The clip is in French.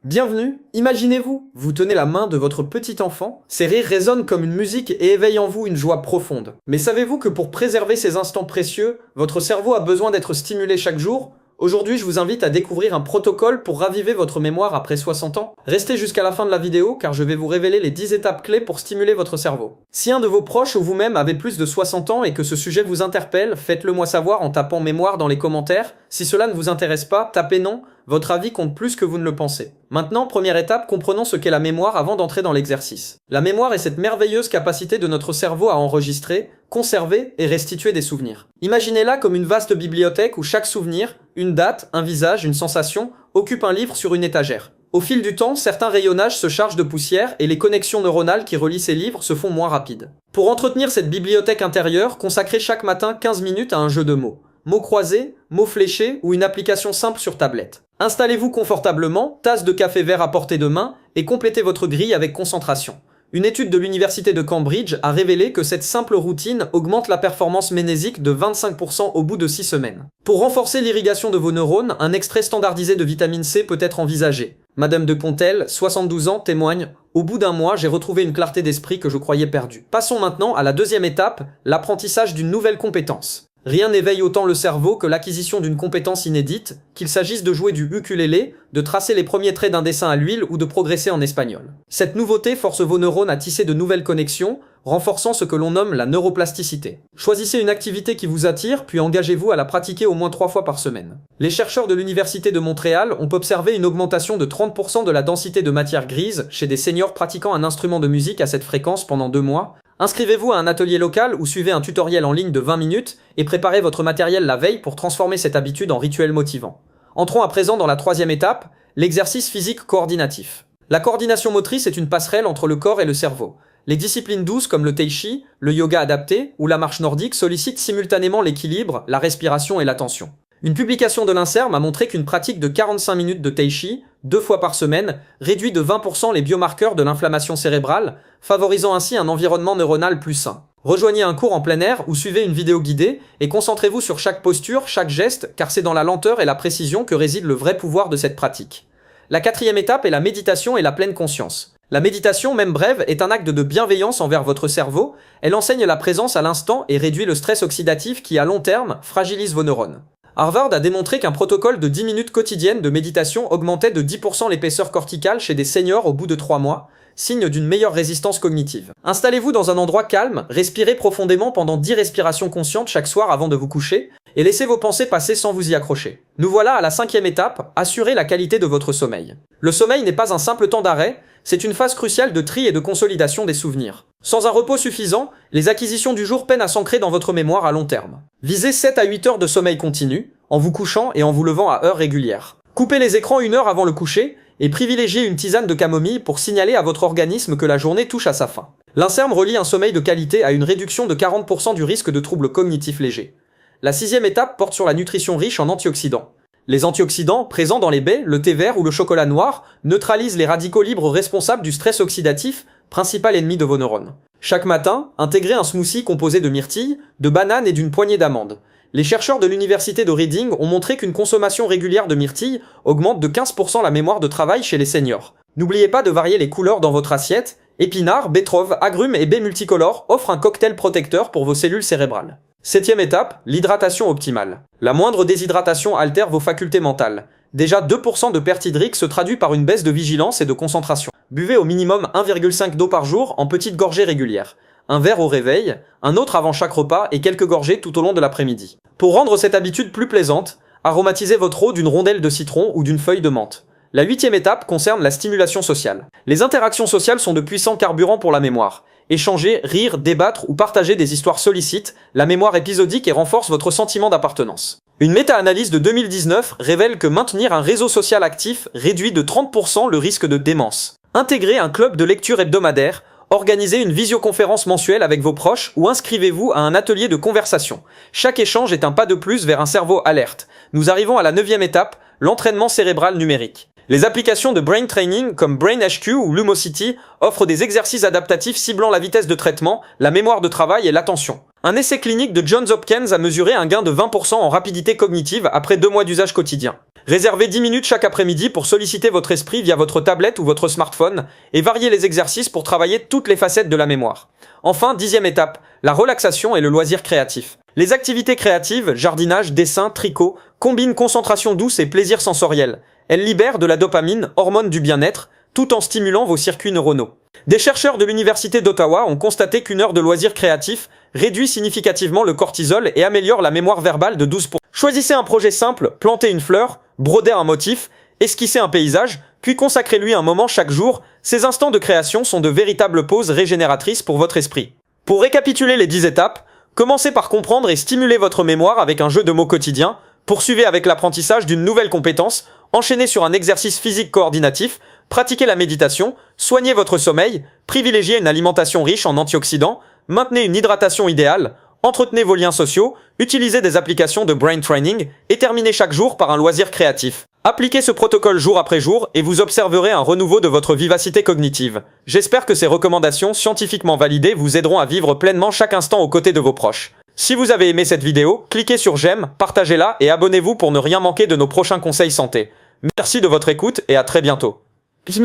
Bienvenue, imaginez-vous, vous tenez la main de votre petit enfant, ses rires résonnent comme une musique et éveillent en vous une joie profonde. Mais savez-vous que pour préserver ces instants précieux, votre cerveau a besoin d'être stimulé chaque jour? Aujourd'hui, je vous invite à découvrir un protocole pour raviver votre mémoire après 60 ans. Restez jusqu'à la fin de la vidéo car je vais vous révéler les 10 étapes clés pour stimuler votre cerveau. Si un de vos proches ou vous-même avez plus de 60 ans et que ce sujet vous interpelle, faites-le moi savoir en tapant mémoire dans les commentaires. Si cela ne vous intéresse pas, tapez non, votre avis compte plus que vous ne le pensez. Maintenant, première étape, comprenons ce qu'est la mémoire avant d'entrer dans l'exercice. La mémoire est cette merveilleuse capacité de notre cerveau à enregistrer, conserver et restituer des souvenirs. Imaginez-la comme une vaste bibliothèque où chaque souvenir, une date, un visage, une sensation, occupe un livre sur une étagère. Au fil du temps, certains rayonnages se chargent de poussière et les connexions neuronales qui relient ces livres se font moins rapides. Pour entretenir cette bibliothèque intérieure, consacrez chaque matin 15 minutes à un jeu de mots. Mots croisés, mots fléchés ou une application simple sur tablette. Installez-vous confortablement, tasse de café vert à portée de main et complétez votre grille avec concentration. Une étude de l'université de Cambridge a révélé que cette simple routine augmente la performance mnésique de 25% au bout de 6 semaines. Pour renforcer l'irrigation de vos neurones, un extrait standardisé de vitamine C peut être envisagé. Madame de Pontel, 72 ans, témoigne « Au bout d'un mois, j'ai retrouvé une clarté d'esprit que je croyais perdue ». Passons maintenant à la deuxième étape, l'apprentissage d'une nouvelle compétence. Rien n'éveille autant le cerveau que l'acquisition d'une compétence inédite, qu'il s'agisse de jouer du ukulélé, de tracer les premiers traits d'un dessin à l'huile ou de progresser en espagnol. Cette nouveauté force vos neurones à tisser de nouvelles connexions, renforçant ce que l'on nomme la neuroplasticité. Choisissez une activité qui vous attire, puis engagez-vous à la pratiquer au moins 3 fois par semaine. Les chercheurs de l'Université de Montréal ont observé une augmentation de 30% de la densité de matière grise chez des seniors pratiquant un instrument de musique à cette fréquence pendant 2 mois. Inscrivez-vous à un atelier local ou suivez un tutoriel en ligne de 20 minutes et préparez votre matériel la veille pour transformer cette habitude en rituel motivant. Entrons à présent dans la troisième étape, l'exercice physique coordinatif. La coordination motrice est une passerelle entre le corps et le cerveau. Les disciplines douces comme le tai chi, le yoga adapté ou la marche nordique sollicitent simultanément l'équilibre, la respiration et l'attention. Une publication de l'INSERM a montré qu'une pratique de 45 minutes de tai chi, 2 fois par semaine, réduit de 20% les biomarqueurs de l'inflammation cérébrale, favorisant ainsi un environnement neuronal plus sain. Rejoignez un cours en plein air ou suivez une vidéo guidée et concentrez-vous sur chaque posture, chaque geste, car c'est dans la lenteur et la précision que réside le vrai pouvoir de cette pratique. La quatrième étape est la méditation et la pleine conscience. La méditation, même brève, est un acte de bienveillance envers votre cerveau, elle enseigne la présence à l'instant et réduit le stress oxydatif qui, à long terme, fragilise vos neurones. Harvard a démontré qu'un protocole de 10 minutes quotidiennes de méditation augmentait de 10% l'épaisseur corticale chez des seniors au bout de 3 mois, signe d'une meilleure résistance cognitive. Installez-vous dans un endroit calme, respirez profondément pendant 10 respirations conscientes chaque soir avant de vous coucher, et laissez vos pensées passer sans vous y accrocher. Nous voilà à la cinquième étape, assurez la qualité de votre sommeil. Le sommeil n'est pas un simple temps d'arrêt, c'est une phase cruciale de tri et de consolidation des souvenirs. Sans un repos suffisant, les acquisitions du jour peinent à s'ancrer dans votre mémoire à long terme. Visez 7 à 8 heures de sommeil continu, en vous couchant et en vous levant à heures régulières. Coupez les écrans 1 heure avant le coucher et privilégiez une tisane de camomille pour signaler à votre organisme que la journée touche à sa fin. L'INSERM relie un sommeil de qualité à une réduction de 40% du risque de troubles cognitifs légers. La sixième étape porte sur la nutrition riche en antioxydants. Les antioxydants, présents dans les baies, le thé vert ou le chocolat noir, neutralisent les radicaux libres responsables du stress oxydatif, principal ennemi de vos neurones. Chaque matin, intégrez un smoothie composé de myrtilles, de bananes et d'une poignée d'amandes. Les chercheurs de l'université de Reading ont montré qu'une consommation régulière de myrtilles augmente de 15% la mémoire de travail chez les seniors. N'oubliez pas de varier les couleurs dans votre assiette. Épinards, betteraves, agrumes et baies multicolores offrent un cocktail protecteur pour vos cellules cérébrales. Septième étape, l'hydratation optimale. La moindre déshydratation altère vos facultés mentales. Déjà 2% de perte hydrique se traduit par une baisse de vigilance et de concentration. Buvez au minimum 1,5 d'eau par jour en petites gorgées régulières. Un verre au réveil, un autre avant chaque repas et quelques gorgées tout au long de l'après-midi. Pour rendre cette habitude plus plaisante, aromatisez votre eau d'une rondelle de citron ou d'une feuille de menthe. La huitième étape concerne la stimulation sociale. Les interactions sociales sont de puissants carburants pour la mémoire. Échanger, rire, débattre ou partager des histoires sollicitent la mémoire épisodique et renforce votre sentiment d'appartenance. Une méta-analyse de 2019 révèle que maintenir un réseau social actif réduit de 30% le risque de démence. Intégrez un club de lecture hebdomadaire, organisez une visioconférence mensuelle avec vos proches ou inscrivez-vous à un atelier de conversation. Chaque échange est un pas de plus vers un cerveau alerte. Nous arrivons à la 9e étape, l'entraînement cérébral numérique. Les applications de brain training comme BrainHQ ou Lumosity offrent des exercices adaptatifs ciblant la vitesse de traitement, la mémoire de travail et l'attention. Un essai clinique de Johns Hopkins a mesuré un gain de 20% en rapidité cognitive après 2 mois d'usage quotidien. Réservez 10 minutes chaque après-midi pour solliciter votre esprit via votre tablette ou votre smartphone et variez les exercices pour travailler toutes les facettes de la mémoire. Enfin, 10e étape, la relaxation et le loisir créatif. Les activités créatives, jardinage, dessin, tricot, combinent concentration douce et plaisir sensoriel. Elles libèrent de la dopamine, hormone du bien-être, tout en stimulant vos circuits neuronaux. Des chercheurs de l'Université d'Ottawa ont constaté qu'une heure de loisirs créatifs réduit significativement le cortisol et améliore la mémoire verbale de 12%. Choisissez un projet simple, plantez une fleur, brodez un motif, esquissez un paysage, puis consacrez-lui un moment chaque jour. Ces instants de création sont de véritables pauses régénératrices pour votre esprit. Pour récapituler les 10 étapes, commencez par comprendre et stimuler votre mémoire avec un jeu de mots quotidien, poursuivez avec l'apprentissage d'une nouvelle compétence, enchaînez sur un exercice physique coordinatif, pratiquez la méditation, soignez votre sommeil, privilégiez une alimentation riche en antioxydants, maintenez une hydratation idéale, entretenez vos liens sociaux, utilisez des applications de brain training et terminez chaque jour par un loisir créatif. Appliquez ce protocole jour après jour et vous observerez un renouveau de votre vivacité cognitive. J'espère que ces recommandations scientifiquement validées vous aideront à vivre pleinement chaque instant aux côtés de vos proches. Si vous avez aimé cette vidéo, cliquez sur j'aime, partagez-la et abonnez-vous pour ne rien manquer de nos prochains conseils santé. Merci de votre écoute et à très bientôt.